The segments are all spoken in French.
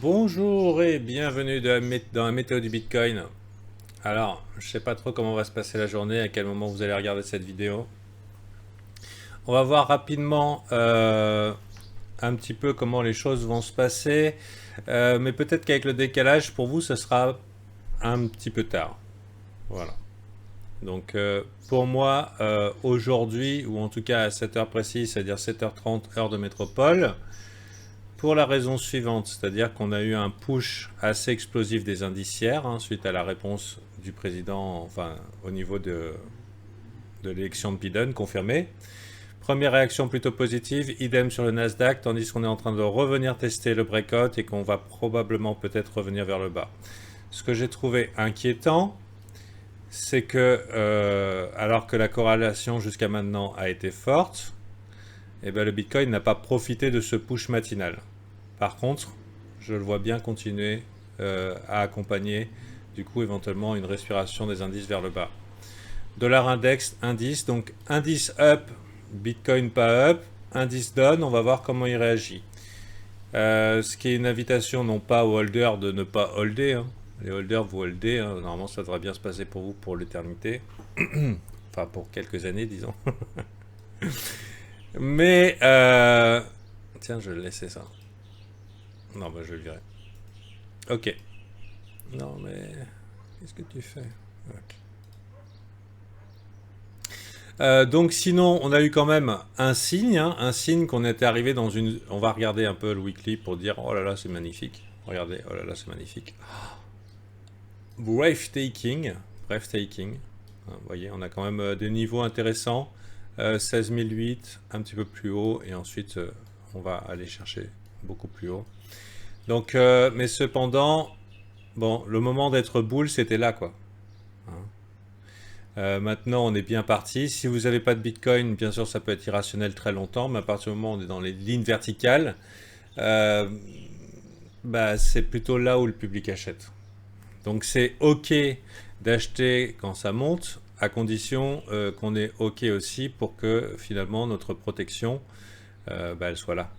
Bonjour et bienvenue dans la météo du Bitcoin. Alors, je sais pas trop comment va se passer la journée, à quel moment vous allez regarder cette vidéo. On va voir rapidement un petit peu comment les choses vont se passer, mais peut-être qu'avec le décalage, pour vous, ce sera un petit peu tard. Voilà. Donc, pour moi, aujourd'hui, ou en tout cas à cette heure précise, c'est-à-dire 7h30 heure de métropole, pour la raison suivante, c'est-à-dire qu'on a eu un push assez explosif des indiciaires suite à la réponse du président, enfin au niveau de l'élection de Biden confirmée. Première réaction plutôt positive, idem sur le Nasdaq, tandis qu'on est en train de revenir tester le breakout et qu'on va probablement peut-être revenir vers le bas. Ce que j'ai trouvé inquiétant, c'est que alors que la corrélation jusqu'à maintenant a été forte, eh ben, le Bitcoin n'a pas profité de ce push matinal. Par contre, je le vois bien continuer à accompagner du coup éventuellement une respiration des indices vers le bas. Dollar index, indice, donc indice up, Bitcoin pas up, indice down, on va voir comment il réagit. Ce qui est une invitation non pas aux holders de ne pas holder, hein. Les holders, vous holdez, hein. Normalement ça devrait bien se passer pour vous pour l'éternité. Enfin pour quelques années disons. Mais tiens, je vais le laisser ça. Non, bah je le virai. Ok. Non, mais qu'est-ce que tu fais? Ok. Donc sinon, on a eu quand même un signe qu'on était arrivé dans une... On va regarder un peu le weekly pour dire, oh là là, c'est magnifique. Regardez, oh là là, c'est magnifique. Breathtaking, breathtaking. Vous voyez, on a quand même des niveaux intéressants. 16 008, un petit peu plus haut, et ensuite on va aller chercher beaucoup plus haut. Donc, mais cependant, bon, le moment d'être bull, c'était là, quoi. Hein. Maintenant, on est bien parti. Si vous n'avez pas de Bitcoin, bien sûr, ça peut être irrationnel très longtemps, mais à partir du moment où on est dans les lignes verticales, euh, bah, c'est plutôt là où le public achète. Donc, c'est OK d'acheter quand ça monte, à condition qu'on est OK aussi pour que finalement notre protection, bah, elle soit là.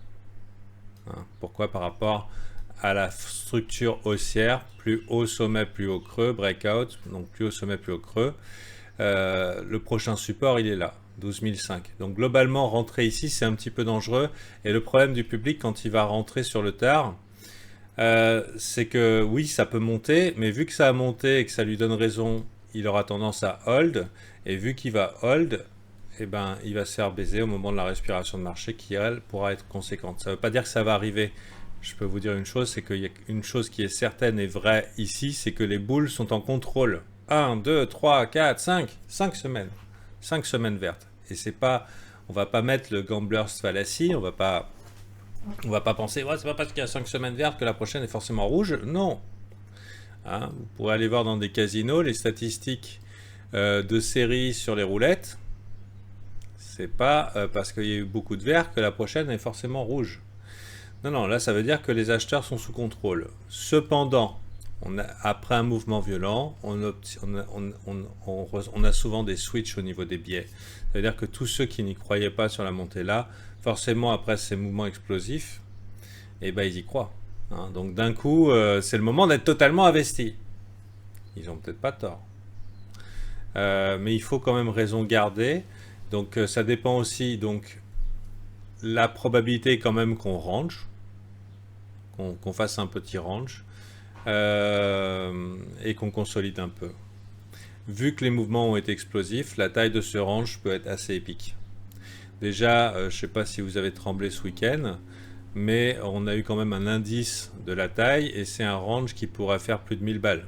Hein. Pourquoi? Par rapport à la structure haussière, plus haut sommet, plus haut creux, breakout, donc plus haut sommet, plus haut creux. Le prochain support, il est là, 12 005. Donc globalement, rentrer ici, c'est un petit peu dangereux. Et le problème du public, quand il va rentrer sur le tard, c'est que oui, ça peut monter, mais vu que ça a monté et que ça lui donne raison, il aura tendance à hold. Et vu qu'il va hold, eh ben, il va se faire baiser au moment de la respiration de marché qui, elle, pourra être conséquente. Ça ne veut pas dire que ça va arriver. Je peux vous dire une chose, c'est qu'il y a une chose qui est certaine et vraie ici, c'est que les boules sont en contrôle. 1, 2, 3, 4, 5, 5 semaines. 5 semaines vertes. Et c'est pas, on va pas mettre le gambler's fallacy, on va pas penser, ouais, c'est pas parce qu'il y a 5 semaines vertes que la prochaine est forcément rouge. Non. Hein, vous pourrez aller voir dans des casinos les statistiques de série sur les roulettes. C'est pas parce qu'il y a eu beaucoup de vert que la prochaine est forcément rouge. Non, non, là ça veut dire que les acheteurs sont sous contrôle. Cependant, après un mouvement violent, on a souvent des switches au niveau des biais. Ça veut dire que tous ceux qui n'y croyaient pas sur la montée là, forcément après ces mouvements explosifs, eh ben, ils y croient. Hein. Donc d'un coup, c'est le moment d'être totalement investi. Ils ont peut-être pas tort. Mais il faut quand même raison garder. Donc ça dépend aussi, donc la probabilité quand même qu'on range, qu'on fasse un petit range. Et qu'on consolide un peu. Vu que les mouvements ont été explosifs, la taille de ce range peut être assez épique. Déjà, je ne sais pas si vous avez tremblé ce week-end, mais on a eu quand même un indice de la taille et c'est un range qui pourrait faire plus de 1000 balles.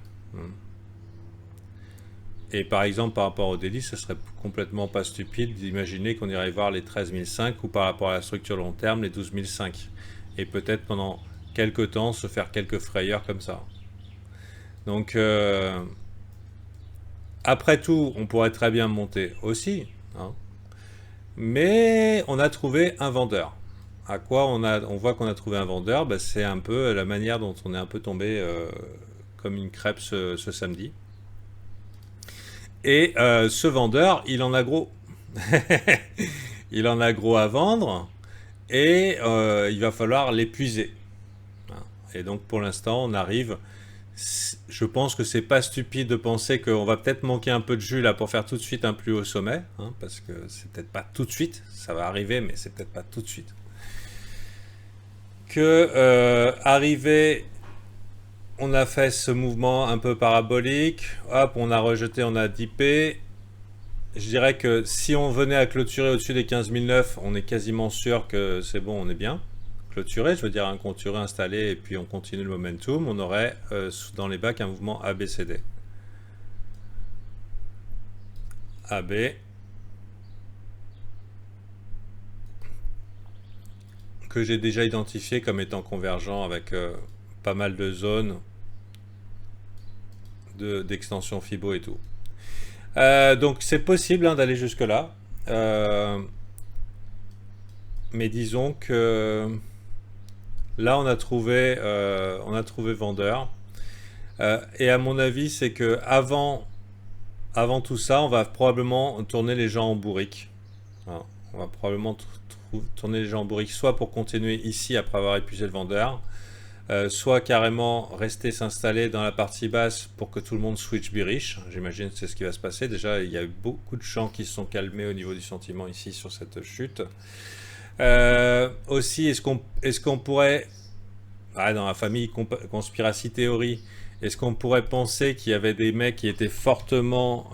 Et par exemple, par rapport au daily, ce serait complètement pas stupide d'imaginer qu'on irait voir les 13 500 ou par rapport à la structure long terme, les 12 500. Et peut-être pendant quelques temps se faire quelques frayeurs comme ça. Donc, après tout, on pourrait très bien monter aussi. Hein. Mais on a trouvé un vendeur. À quoi on voit qu'on a trouvé un vendeur, bah, c'est un peu la manière dont on est un peu tombé comme une crêpe ce samedi. Et ce vendeur, il en a gros. Il en a gros à vendre et il va falloir l'épuiser. Et donc pour l'instant, on arrive. Je pense que c'est pas stupide de penser qu'on va peut-être manquer un peu de jus là pour faire tout de suite un plus haut sommet, hein, parce que c'est peut-être pas tout de suite, ça va arriver, mais c'est peut-être pas tout de suite. Arrivé, on a fait ce mouvement un peu parabolique, hop, on a rejeté, on a dippé. Je dirais que si on venait à clôturer au-dessus des 15 009, on est quasiment sûr que c'est bon, on est bien clôturé, je veux dire un clôturé installé et puis on continue le momentum, on aurait dans les bacs un mouvement ABCD. AB. Que j'ai déjà identifié comme étant convergent avec pas mal de zones d'extension Fibo et tout. Donc c'est possible hein, d'aller jusque là. Mais disons que là on a trouvé vendeur. Et à mon avis c'est que avant tout ça on va probablement tourner les gens en bourrique. Hein, on va probablement tourner les gens en bourrique soit pour continuer ici après avoir épuisé le vendeur, soit carrément rester s'installer dans la partie basse pour que tout le monde switch bearish. J'imagine que c'est ce qui va se passer. Déjà, il y a eu beaucoup de gens qui se sont calmés au niveau du sentiment ici sur cette chute. Aussi, est-ce qu'on pourrait, dans la famille conspiracy théorie, est-ce qu'on pourrait penser qu'il y avait des mecs qui étaient fortement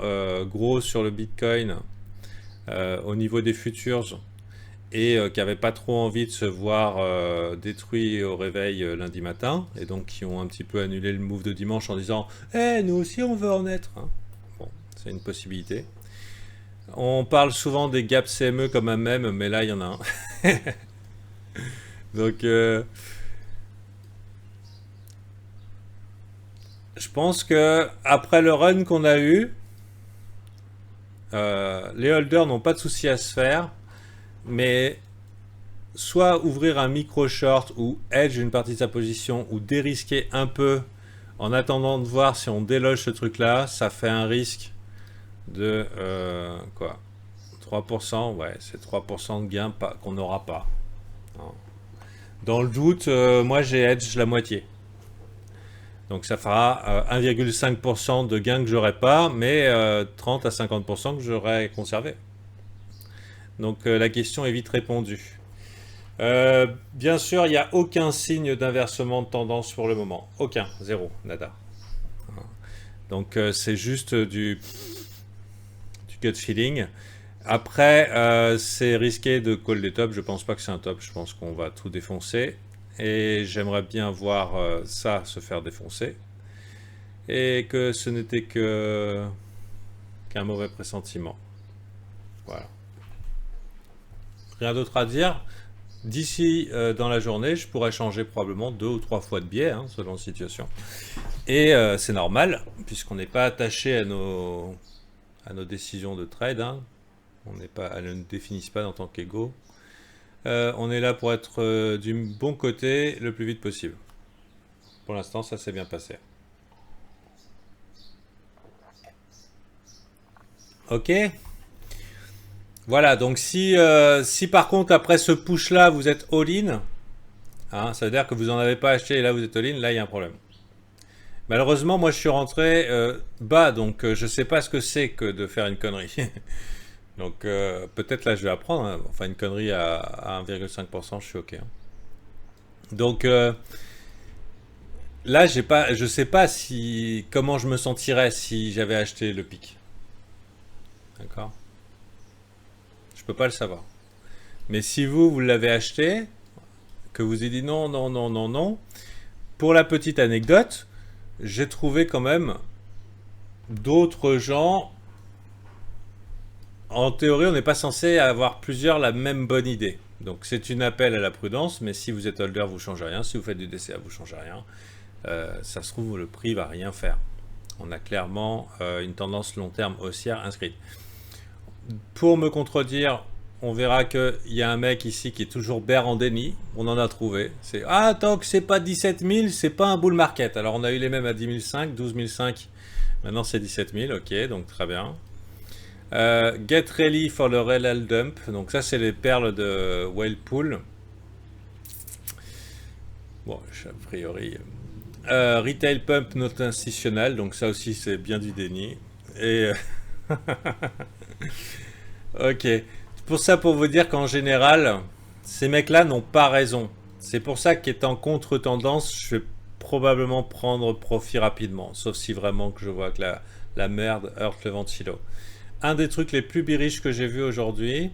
gros sur le Bitcoin au niveau des futures et qui n'avaient pas trop envie de se voir détruits au réveil lundi matin, et donc qui ont un petit peu annulé le move de dimanche en disant « Eh, nous aussi on veut en être hein. !» Bon, c'est une possibilité. On parle souvent des gaps CME comme un mème, mais là il y en a un. Donc, je pense que après le run qu'on a eu, les holders n'ont pas de souci à se faire. Mais soit ouvrir un micro short ou hedge une partie de sa position ou dérisquer un peu en attendant de voir si on déloge ce truc là, ça fait un risque de 3%, ouais, c'est 3% de gain qu'on n'aura pas. Dans le doute, moi j'ai hedge la moitié. Donc ça fera 1,5% de gain que j'aurai pas, mais 30 à 50% que j'aurai conservé. Donc la question est vite répondue. Bien sûr, il n'y a aucun signe d'inversement de tendance pour le moment. Aucun, zéro, nada. Donc c'est juste du gut feeling. Après, c'est risqué de call des tops. Je pense pas que c'est un top. Je pense qu'on va tout défoncer. Et j'aimerais bien voir ça se faire défoncer. Et que ce n'était qu'un mauvais pressentiment. Voilà. Rien d'autre à dire. D'ici dans la journée, je pourrais changer probablement 2 ou 3 fois de biais, hein, selon la situation. Et c'est normal, puisqu'on n'est pas attaché à nos décisions de trade. Hein. Elles ne nous définissent pas en tant qu'égaux. On est là pour être du bon côté le plus vite possible. Pour l'instant, ça s'est bien passé. Ok. Voilà, donc si par contre après ce push là vous êtes all-in, hein, ça veut dire que vous n'en avez pas acheté et là vous êtes all-in, là il y a un problème. Malheureusement moi je suis rentré bas, donc je sais pas ce que c'est que de faire une connerie. Donc peut-être là je vais apprendre, hein. Enfin une connerie à 1,5%, je suis ok. Hein. Donc là je sais pas comment je me sentirais si j'avais acheté le pic. D'accord ? Je peux pas le savoir. Mais si vous l'avez acheté, que vous avez dit non, non, non, non, non, pour la petite anecdote, j'ai trouvé quand même d'autres gens. En théorie, on n'est pas censé avoir plusieurs la même bonne idée. Donc c'est une appel à la prudence, mais si vous êtes holder, vous ne changez rien. Si vous faites du DCA, vous ne changez rien. Ça se trouve, le prix va rien faire. On a clairement une tendance long terme haussière inscrite. Pour me contredire, on verra qu'il y a un mec ici qui est toujours bear en déni. On en a trouvé. C'est tant que c'est pas 17 000, c'est pas un bull market. Alors on a eu les mêmes à 10 500, 12 500. Maintenant c'est 17 000. Ok, donc très bien. Get ready for the RLL dump. Donc ça c'est les perles de Whale Pool. Bon, a priori. Retail pump not institutionnel, donc ça aussi c'est bien du déni. Et ok. Pour ça, pour vous dire qu'en général, ces mecs-là n'ont pas raison. C'est pour ça qu'étant contre-tendance, je vais probablement prendre profit rapidement. Sauf si vraiment que je vois que la merde heurte le ventilo. Un des trucs les plus bearish que j'ai vu aujourd'hui,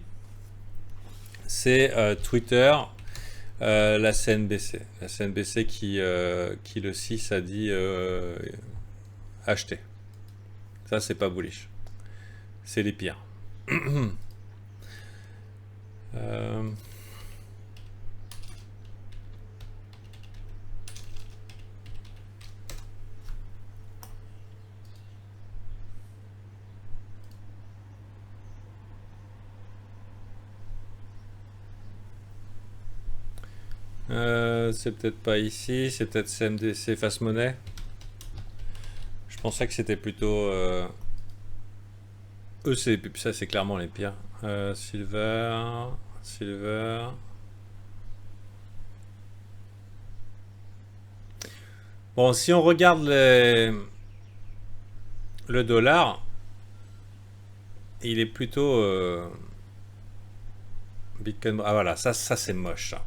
c'est Twitter, la CNBC. La CNBC qui le 6 a dit acheter. Ça, c'est pas bullish. C'est les pires. C'est peut-être pas ici, c'est peut-être CMDC Fast Money. Je pensais que c'était plutôt... eux, ça c'est clairement les pires. Silver... Bon, si on regarde le dollar, il est plutôt... Bitcoin... Ah voilà, ça c'est moche ça.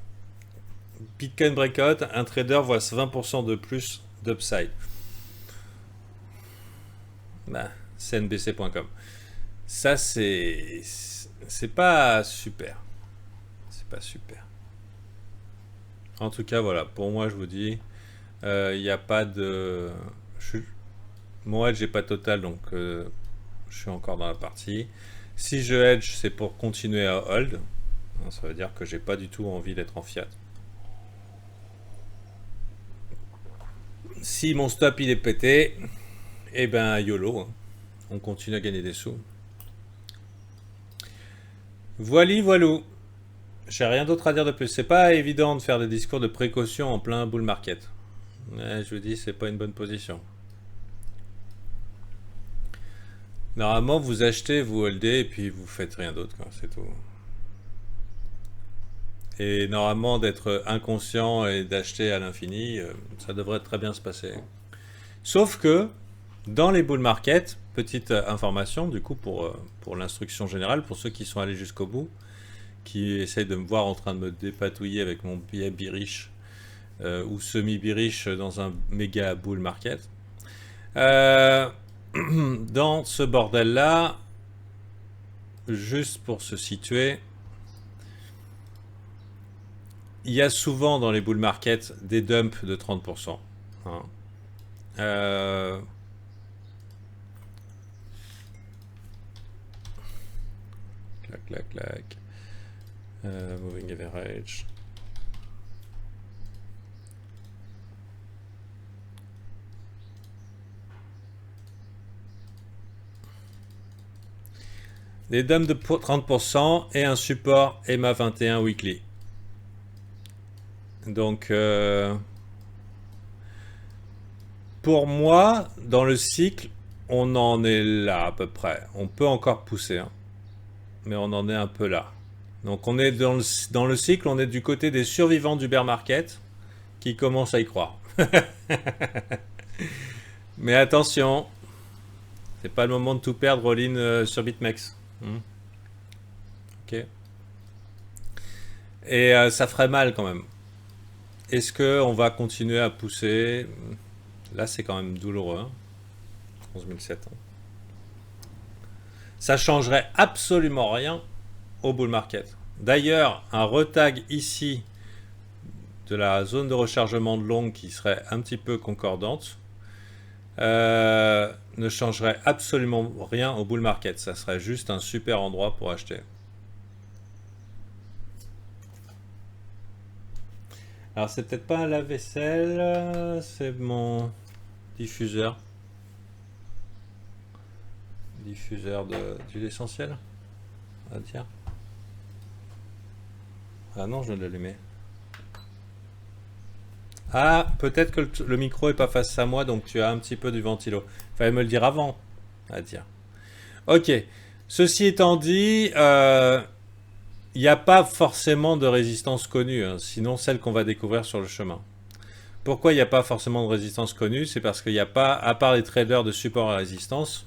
Bitcoin Breakout, un trader voit 20% de plus d'upside. Bah, cnbc.com. Ça, c'est pas super. C'est pas super. En tout cas, voilà. Pour moi, je vous dis, il n'y a pas de... Mon hedge n'est pas total, donc je suis encore dans la partie. Si je hedge, c'est pour continuer à hold. Ça veut dire que j'ai pas du tout envie d'être en fiat. Si mon stop il est pété, eh ben YOLO, hein. On continue à gagner des sous. Voilou. J'ai rien d'autre à dire de plus. C'est pas évident de faire des discours de précaution en plein bull market. Ouais, je vous dis, c'est pas une bonne position. Normalement, vous achetez, vous holdez et puis vous faites rien d'autre, c'est tout. Et normalement, d'être inconscient et d'acheter à l'infini, ça devrait très bien se passer. Sauf que, dans les bull market, petite information, du coup, pour l'instruction générale, pour ceux qui sont allés jusqu'au bout, qui essayent de me voir en train de me dépatouiller avec mon billet bearish ou semi-bearish dans un méga bull market. Dans ce bordel-là, juste pour se situer, il y a souvent dans les bull markets des dumps de 30%. Hein. Clac. Moving average. Des dumps de 30% et un support EMA 21 weekly. Donc, pour moi, dans le cycle, on en est là à peu près. On peut encore pousser, hein, mais on en est un peu là. Donc, on est dans le cycle, on est du côté des survivants du bear market qui commencent à y croire. Mais attention, c'est pas le moment de tout perdre all-in sur BitMEX. Ok. Et ça ferait mal quand même. Est-ce qu'on va continuer à pousser? Là, c'est quand même douloureux. Hein, 11 700. Ça changerait absolument rien au bull market. D'ailleurs, un retag ici de la zone de rechargement de longue qui serait un petit peu concordante ne changerait absolument rien au bull market. Ça serait juste un super endroit pour acheter. Alors c'est peut-être pas un lave-vaisselle, c'est mon diffuseur. Diffuseur d'huile essentielle, on va dire. Ah non, je viens de l'allumer. Ah, peut-être que le micro est pas face à moi, donc tu as un petit peu du ventilo. Fallait me le dire avant, à dire. Ok. Ceci étant dit, il n'y a pas forcément de résistance connue, hein, sinon celle qu'on va découvrir sur le chemin. Pourquoi il n'y a pas forcément de résistance connue? C'est parce qu'il n'y a pas, à part les traders de support à résistance,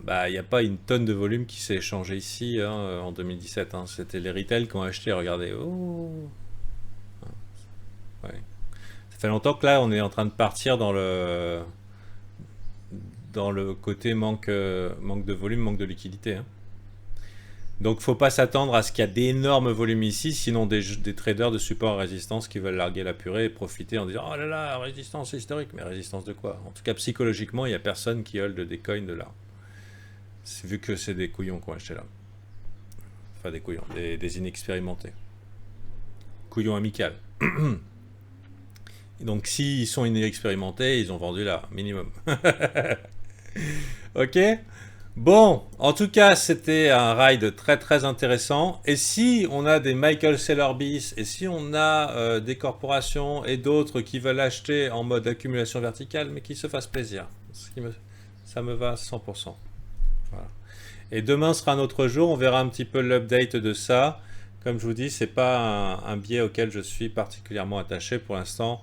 bah, il n'y a pas une tonne de volume qui s'est échangé ici hein, en 2017. Hein. C'était les retail qui ont acheté, regardez. Oh, ouais. Ça fait longtemps que là, on est en train de partir dans le côté manque de volume, manque de liquidité. Hein. Donc faut pas s'attendre à ce qu'il y a d'énormes volumes ici, sinon des traders de support à résistance qui veulent larguer la purée et profiter en disant oh là là, résistance historique, mais résistance de quoi? En tout cas psychologiquement, il n'y a personne qui hold des coins de là. Vu que c'est des couillons qui ont acheté là. Enfin des couillons, des inexpérimentés. Couillons amical. Donc s'ils sont inexpérimentés, ils ont vendu là, minimum. Ok. Bon, en tout cas, c'était un ride très très intéressant. Et si on a des Michael Saylor bis, et si on a des corporations et d'autres qui veulent acheter en mode accumulation verticale, mais qui se fassent plaisir, ça me va à 100%. Voilà. Et demain sera un autre jour, on verra un petit peu l'update de ça. Comme je vous dis, c'est pas un biais auquel je suis particulièrement attaché pour l'instant.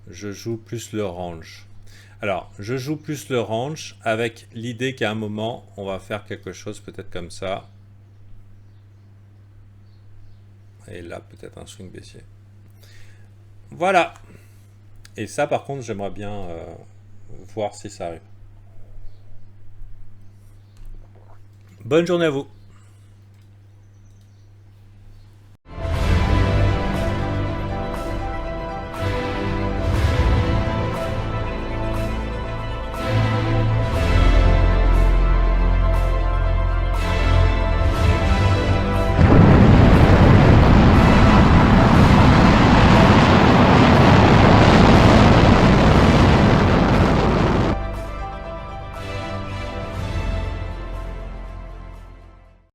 Je joue plus le range. Alors, je joue plus le range avec l'idée qu'à un moment, on va faire quelque chose peut-être comme ça. Et là, peut-être un swing baissier. Voilà. Et ça, par contre, j'aimerais bien voir si ça arrive. Bonne journée à vous.